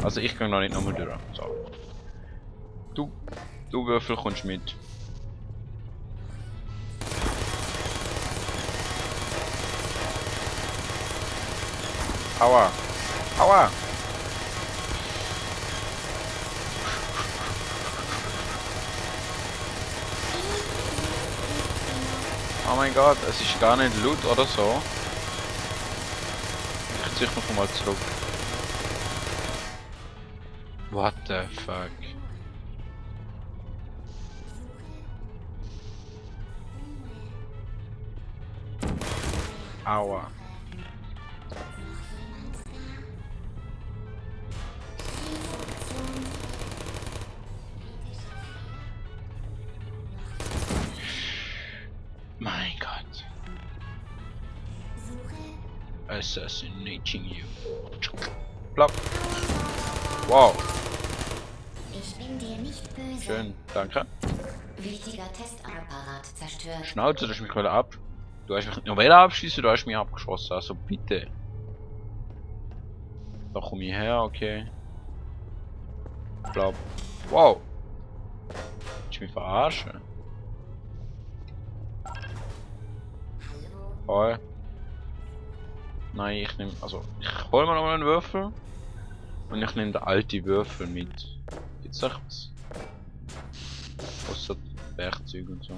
Also ich gehe noch nicht nochmal durch. So. Du Würfel kommst mit. Aua! Aua! Oh mein Gott, es ist gar nicht laut oder so. Ich ziehe mich mal zurück. What the fuck? Aua. Mein Gott. Assassinating you. Plopp. Wow. Ich bin dir nicht böse. Schön, danke. Wichtiger Testapparat zerstört. Schnauze, du hast mich wieder ab. Du hast mich noch wieder abschießen, du hast mich abgeschossen, also bitte. Da komm ich her, okay. Plopp. Wow. Willst du mich verarschen? Hoi. Nein, ich nehme, also ich hol mir nochmal einen Würfel und ich nehme den alten Würfel mit. Gibt's noch was? Außer Werkzeug und so.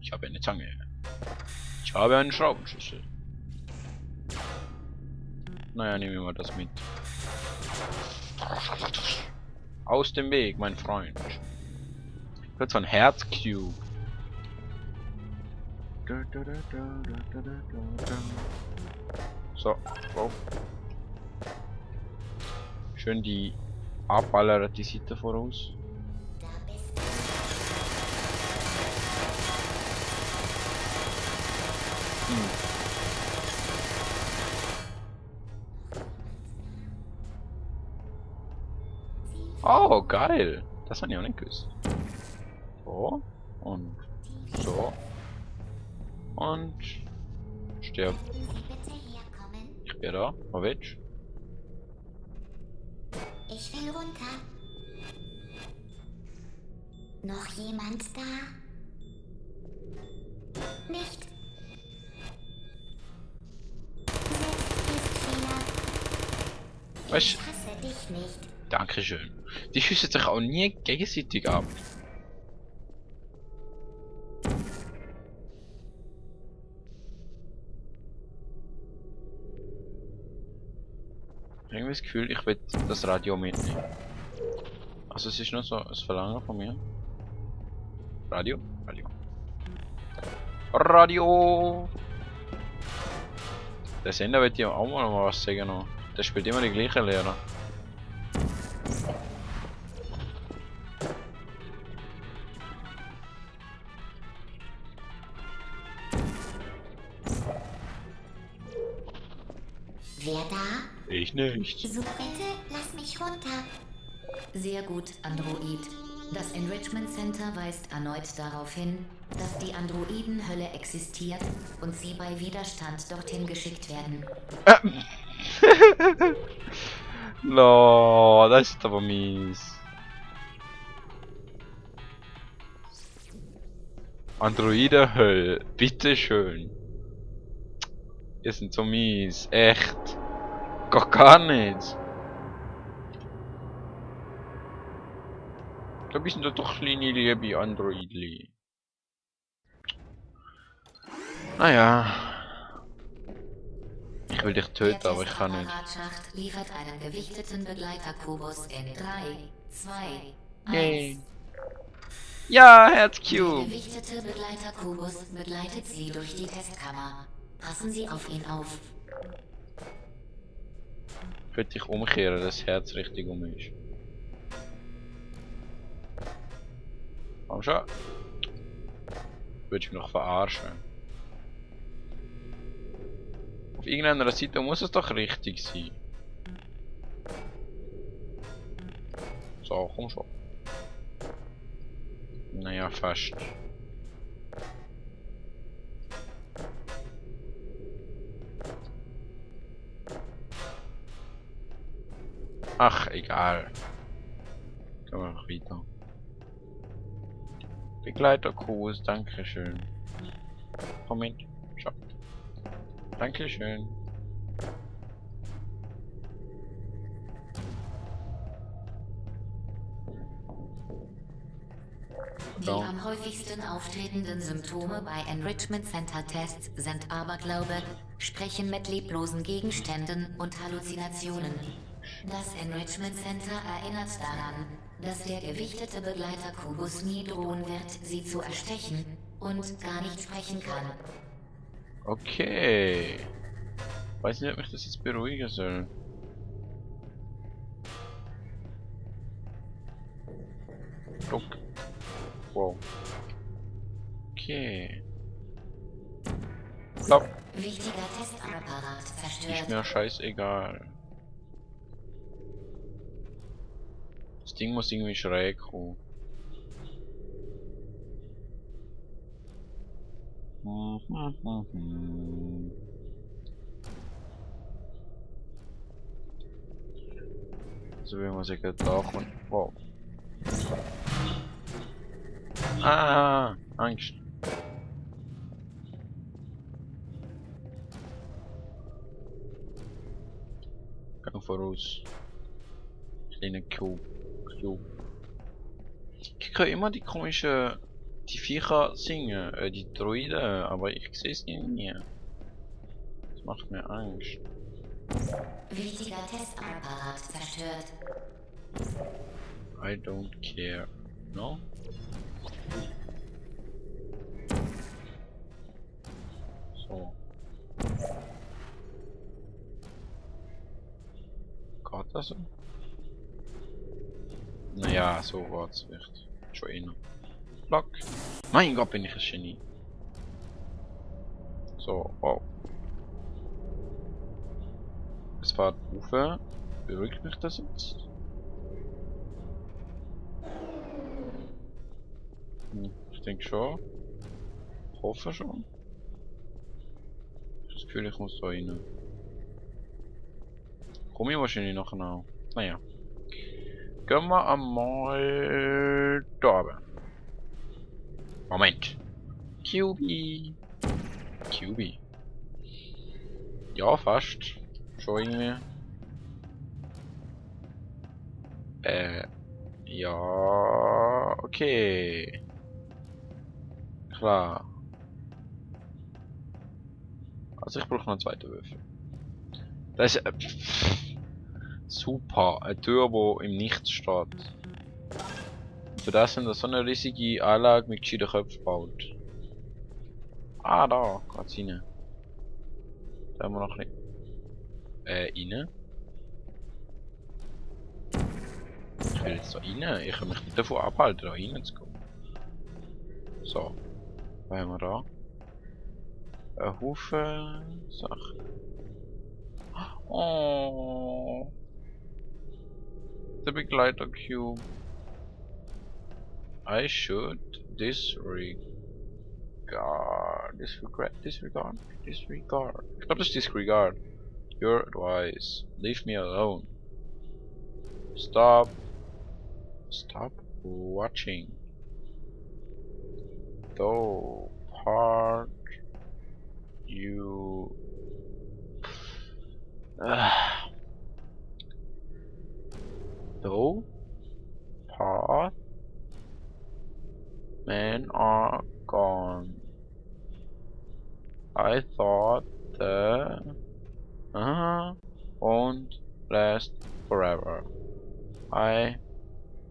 Ich habe eine Zange. Ich habe einen Schraubenschlüssel. Naja, nehmen wir mal das mit. Aus dem Weg, mein Freund. Jetzt so ein Herzcube. So, drauf. Schön die abballern die Seite voraus. Da bist du. Oh, geil. Das habe ich auch nicht gewusst. So. Und so. Und stirb. Könnten Sie bitte herkommen? Ich bin da. Wo willst du? Ich will runter. Noch jemand da? Nicht. Selbstfehler. Was? Ich hasse dich nicht. Dankeschön. Die schießen sich auch nie gegenseitig ab. Ich habe das Gefühl, ich will das Radio mitnehmen. Also es ist nur so ein Verlangen von mir. Radio? Radio. Radio! Der Sender wird ja auch mal was sagen noch. Der spielt immer die gleiche Lehrer. Wer da? Ich nicht. So bitte, lass mich runter. Sehr gut, Android. Das Enrichment Center weist erneut darauf hin, dass die Androidenhölle existiert und sie bei Widerstand dorthin geschickt werden. No, das ist aber mies. Androidenhölle, bitteschön. Ihr sind so mies, echt. Gar nicht. Da bist du doch kleine liebe Androidli. Naja. Ich will dich töten, aber ich kann nicht. Der Testapparatschacht liefert einen gewichteten Begleiterkubus in 3, 2, Yay. 1. Ja, Der Herzcube. gewichtete Begleiterkubus begleitet Sie durch die Testkammer. Passen Sie auf ihn auf. Ich will dich umkehren, dass das Herz richtig um ist. Komm schon. Willst du mich noch verarschen? Auf irgendeiner Seite muss es doch richtig sein. So, komm schon. Naja, fast. Ach, egal. Gehen wir noch weiter. Begleiterkurs, dankeschön. Moment. Schau. Dankeschön. Die am häufigsten auftretenden Symptome bei Enrichment Center Tests sind Aberglaube, Sprechen mit leblosen Gegenständen und Halluzinationen. Das Enrichment Center erinnert daran, dass der gewichtete Begleiter Kubus nie drohen wird, sie zu erstechen und gar nicht sprechen kann. Okay. Weiß nicht, ob mich das jetzt beruhigen soll. Druck. Wow. Okay. Stopp. Wichtiger Testapparat Ist zerstört. mir scheißegal. Das Ding muss irgendwie schräg kommen. So wie man sich jetzt da kommt. Wow. Ah, Angst. Gang voraus. Kleiner Cube. Ich höre immer die komischen... Die Viecher singen, die Droiden, aber ich sehe es nie. Das macht mir Angst. Wichtiger Testapparat zerstört. I don't care. No? So. Geht das so? Naja, so geht's echt. Schon innen. Block. Mein Gott, bin ich ein Genie. So, wow. Es fährt rauf. Beruhigt mich das jetzt? Ich denke schon. Ich hoffe schon. Ich habe das Gefühl, ich muss da rein. Komme ich wahrscheinlich nachher noch. Naja. Gehen wir einmal da oben. Moment. QB. Ja, fast. Schon irgendwie. Ja, okay. Klar. Also ich brauche noch einen zweiten Würfel. Das ist super. Eine Tür, die im Nichts steht. Für das sind das so eine riesige Anlage mit gescheiten Köpfen gebaut. Ah, da geht's rein. Da haben wir noch nicht. Rein. Ich will jetzt da rein. Ich kann mich nicht davon abhalten, da rein zu kommen. So. Was haben wir da? Ein Haufen Sachen. Oh. Der Begleiter Cube. I should disregard. Disregard. Ich glaube, das ist disregard. Your advice. Leave me alone. Stop watching. Though part you though part men are gone. I thought the won't last forever. I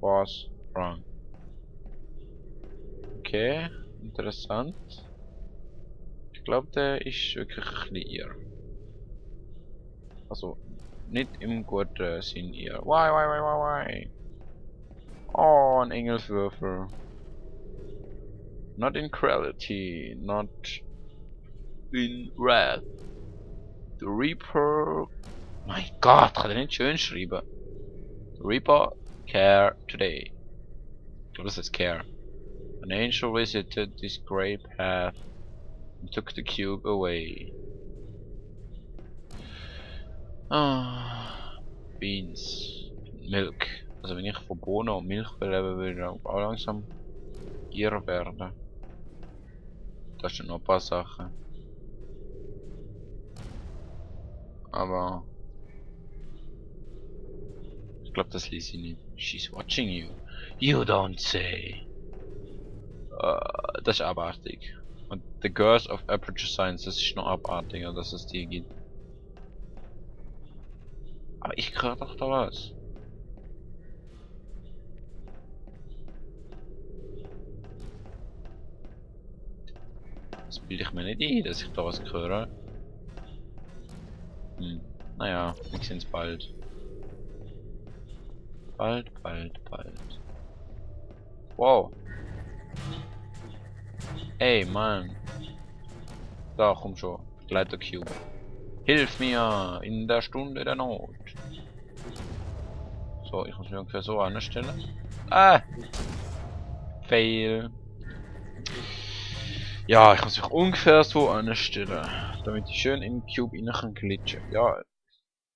was wrong. Okay, interessant. Ich glaube, der ist wirklich ein bisschen irr. Also, nicht im guten Sinn irr. Why? Oh, ein Engelswürfel. Not in cruelty, not in wrath. The Reaper... Mein Gott, kann er nicht schön schreiben. The Reaper care today. Ich glaube, das heißt care. An angel visited this grey path and took the cube away. Ah, Beans. Milk. Also wenn ich von Bohnen und Milch beleben würde, dann auch langsam gier werden. Das sind noch ein paar Sachen. Aber ich glaube, das lese ich nicht. She's watching you. You don't say. Das ist abartig. Und The Girls of Aperture Science, das ist noch abartiger, dass es die gibt. Aber ich höre doch da was. Das bilde ich mir nicht ein, dass ich da was höre. Naja, wir sehen es bald. Bald. Wow. Ey, Mann. Da, komm schon. Gleiter Cube. Hilf mir in der Stunde der Not. So, ich muss mich ungefähr so anstellen. Ah! Fail. Ja, ich muss mich ungefähr so anstellen. Damit ich schön in den Cube rein kann glitschen. Ja.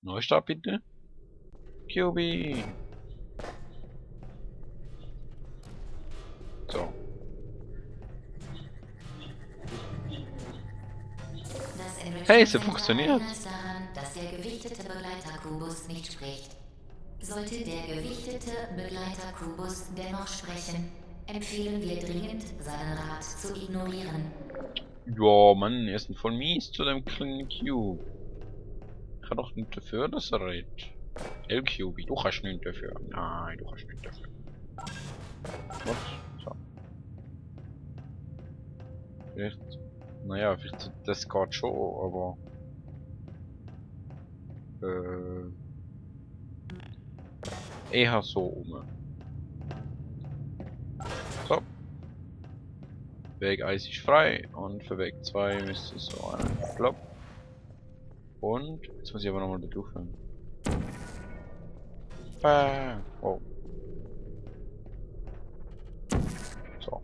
Neustart bitte. Cubey. So. Hey, es funktioniert. Daran, dass der gewichtete Begleiter-Kubus nicht spricht. Sollte der gewichtete Begleiter-Kubus dennoch sprechen, empfehlen wir dringend, seinen Rat zu ignorieren. Ja, Mann, er ist voll mies zu dem kleinen Cube. Ich kann doch nicht dafür, dass er redet. L-Cube, du kannst nicht dafür. Nein, du kannst nicht dafür. Was? So. Vielleicht. Naja, vielleicht das geht schon, aber. Eher so um. So. Weg 1 ist frei und für Weg 2 müsste es so ein Flop. Und jetzt muss ich aber nochmal da durchführen. Oh. So.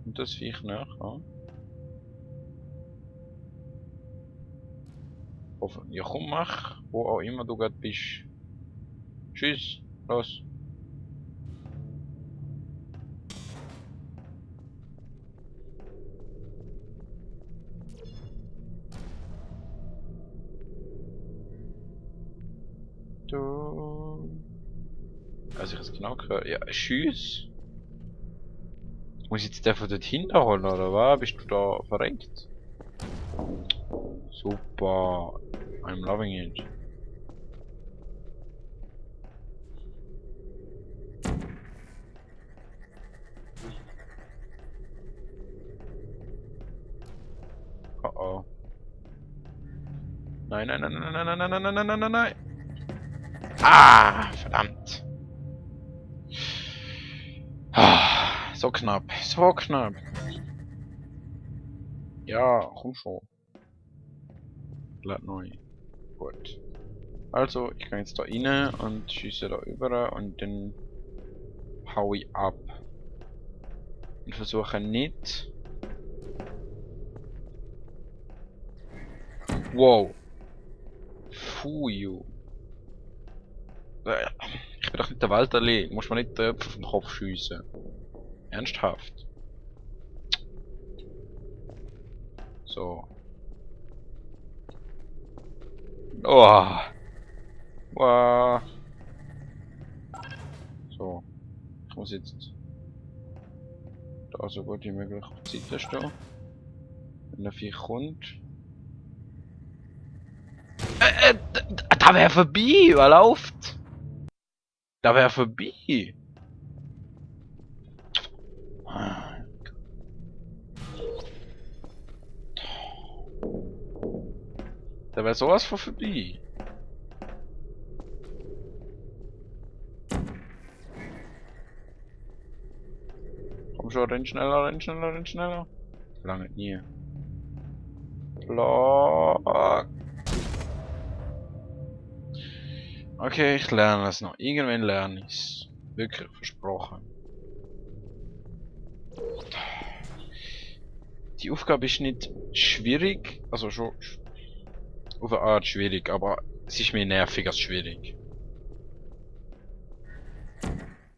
Und das Viech nach, ja. Ja komm, mach, wo auch immer du gerade bist. Tschüss, los. Du. Also ich hab's genau gehört. Ja, tschüss. Muss ich jetzt der von dort hinten holen, oder was? Bist du da verrenkt? Super. I'm loving it. Oh oh. Nein. Ah, verdammt. Ah, so knapp. Ja, komm schon. Glatt neu. Gut. Also, ich kann jetzt da rein und schieße da über und dann hau ich ab. Und versuche nicht. Wow. Fuju. Ich bin doch nicht der Welt allein. Muss man nicht den Öpfel vom Kopf schiessen. Ernsthaft. So. Oh. Wow. So. Ich muss jetzt da so gut wie möglich auf die Seite stehen. Wenn der Viech kommt. Da wäre vorbei, was läuft? Da wäre vorbei. Da wäre sowas von vorbei. Komm schon, renn schneller. Lange nie. Block. Okay, ich lerne das noch. Irgendwann lerne ich's. Wirklich versprochen. Die Aufgabe ist nicht schwierig, also schon auf eine Art schwierig, aber es ist mehr nervig als schwierig.